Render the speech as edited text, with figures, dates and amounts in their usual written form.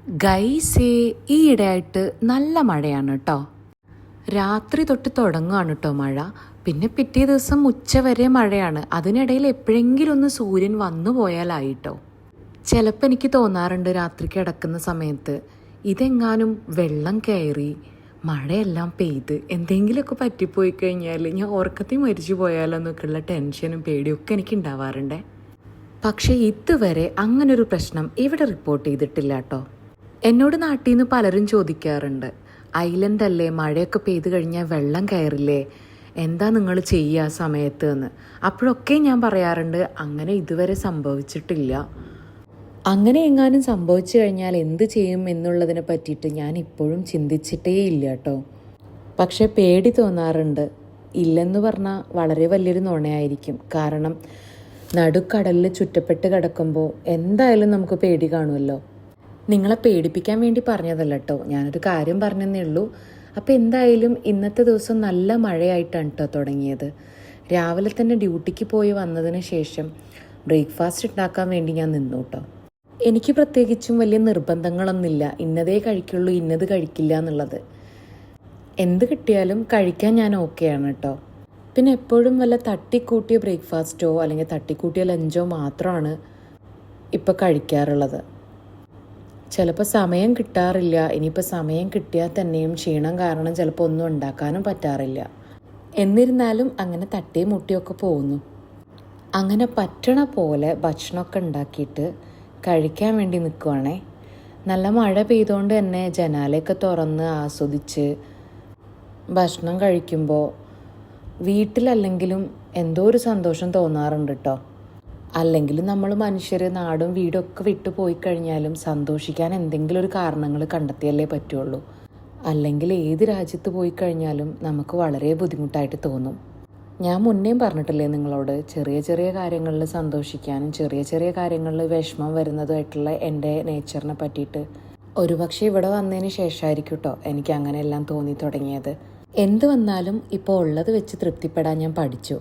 ഗൈസേ, ഈ ഇടയായിട്ട് നല്ല മഴയാണ് കേട്ടോ. രാത്രി തൊട്ട് തുടങ്ങുകയാണ് കേട്ടോ മഴ. പിന്നെ പിറ്റേ ദിവസം ഉച്ച വരെ മഴയാണ്. അതിനിടയിൽ എപ്പോഴെങ്കിലും ഒന്ന് സൂര്യൻ വന്നു പോയാലായിട്ടോ. ചിലപ്പോൾ എനിക്ക് തോന്നാറുണ്ട് രാത്രി കിടക്കുന്ന സമയത്ത് ഇതെങ്ങാനും വെള്ളം കയറി മഴയെല്ലാം പെയ്ത് എന്തെങ്കിലുമൊക്കെ പറ്റിപ്പോയി കഴിഞ്ഞാൽ ഞാൻ ഉറക്കത്തിൽ മരിച്ചു പോയാലോന്നൊക്കെയുള്ള ടെൻഷനും പേടിയൊക്കെ എനിക്ക് ഉണ്ടാവാറുണ്ടേ. പക്ഷേ ഇതുവരെ അങ്ങനൊരു പ്രശ്നം ഇവിടെ റിപ്പോർട്ട് ചെയ്തിട്ടില്ല കേട്ടോ. എന്നോട് നാട്ടിൽ നിന്ന് പലരും ചോദിക്കാറുണ്ട്, ഐലൻഡ് അല്ലേ, മഴയൊക്കെ പെയ്ത് കഴിഞ്ഞാൽ വെള്ളം കയറില്ലേ, എന്താ നിങ്ങൾ ചെയ്യുക ആ സമയത്ത് എന്ന്. അപ്പോഴൊക്കെ ഞാൻ പറയാറുണ്ട്, അങ്ങനെ ഇതുവരെ സംഭവിച്ചിട്ടില്ല. അങ്ങനെ എങ്ങാനും സംഭവിച്ചു കഴിഞ്ഞാൽ എന്ത് ചെയ്യും എന്നുള്ളതിനെ പറ്റിയിട്ട് ഞാൻ ഇപ്പോഴും ചിന്തിച്ചിട്ടേ ഇല്ല കേട്ടോ. പക്ഷേ പേടി തോന്നാറുണ്ട്. ഇല്ലെന്ന് പറഞ്ഞാൽ വളരെ വലിയൊരു നുണയായിരിക്കും. കാരണം നടുക്കടലിൽ ചുറ്റപ്പെട്ട് കിടക്കുമ്പോൾ എന്തായാലും നമുക്ക് പേടി കാണുമല്ലോ. നിങ്ങളെ പേടിപ്പിക്കാൻ വേണ്ടി പറഞ്ഞതല്ല കേട്ടോ, ഞാനൊരു കാര്യം പറഞ്ഞതേ ഉള്ളൂ. അപ്പോൾ എന്തായാലും ഇന്നത്തെ ദിവസം നല്ല മഴയായിട്ടാണ് കേട്ടോ തുടങ്ങിയത്. രാവിലെ തന്നെ ഡ്യൂട്ടിക്ക് പോയി വന്നതിന് ശേഷം ബ്രേക്ക്ഫാസ്റ്റ് ഉണ്ടാക്കാൻ വേണ്ടി ഞാൻ നിന്നു കേട്ടോ. എനിക്ക് പ്രത്യേകിച്ചും വലിയ നിർബന്ധങ്ങളൊന്നുമില്ല, ഇന്നതേ കഴിക്കുള്ളൂ ഇന്നത് കഴിക്കില്ല എന്നുള്ളത്. എന്ത് കിട്ടിയാലും കഴിക്കാൻ ഞാൻ ഓക്കെയാണ് കേട്ടോ. പിന്നെ എപ്പോഴും വല്ല തട്ടിക്കൂട്ടിയ ബ്രേക്ക്ഫാസ്റ്റോ അല്ലെങ്കിൽ തട്ടിക്കൂട്ടിയ ലഞ്ചോ മാത്രമാണ് ഇപ്പോൾ കഴിക്കാറുള്ളത്. ചിലപ്പോൾ സമയം കിട്ടാറില്ല. ഇനിയിപ്പോൾ സമയം കിട്ടിയാൽ തന്നെയും ക്ഷീണം കാരണം ചിലപ്പോൾ ഒന്നും ഉണ്ടാക്കാനും പറ്റാറില്ല. എന്നിരുന്നാലും അങ്ങനെ തട്ടിയും മുട്ടിയൊക്കെ പോകുന്നു. അങ്ങനെ പറ്റണ പോലെ ഭക്ഷണമൊക്കെ ഉണ്ടാക്കിയിട്ട് കഴിക്കാൻ വേണ്ടി നിൽക്കുവാണേ. നല്ല മഴ പെയ്തുകൊണ്ട് തന്നെ ജനാലയൊക്കെ തുറന്ന് ആസ്വദിച്ച് ഭക്ഷണം കഴിക്കുമ്പോൾ വീട്ടിലല്ലെങ്കിലും എന്തോ ഒരു സന്തോഷം തോന്നാറുണ്ട് കേട്ടോ. അല്ലെങ്കിലും നമ്മൾ മനുഷ്യർ നാടും വീടും ഒക്കെ വിട്ടു പോയി കഴിഞ്ഞാലും സന്തോഷിക്കാൻ എന്തെങ്കിലും ഒരു കാരണങ്ങൾ കണ്ടെത്തിയല്ലേ പറ്റുള്ളൂ. അല്ലെങ്കിൽ ഏത് രാജ്യത്ത് പോയി കഴിഞ്ഞാലും നമുക്ക് വളരെ ബുദ്ധിമുട്ടായിട്ട് തോന്നും. ഞാൻ മുന്നേയും പറഞ്ഞിട്ടില്ലേ നിങ്ങളോട്, ചെറിയ ചെറിയ കാര്യങ്ങളിൽ സന്തോഷിക്കാനും ചെറിയ ചെറിയ കാര്യങ്ങളിൽ വിഷമം വരുന്നതുമായിട്ടുള്ള എൻ്റെ നേച്ചറിനെ പറ്റിയിട്ട്. ഒരുപക്ഷെ ഇവിടെ വന്നതിന് ശേഷമായിരിക്കും കേട്ടോ എനിക്ക് അങ്ങനെയെല്ലാം തോന്നി തുടങ്ങിയത്. എന്ത് വന്നാലും ഇപ്പോൾ ഉള്ളത് വെച്ച് തൃപ്തിപ്പെടാൻ ഞാൻ പഠിച്ചു.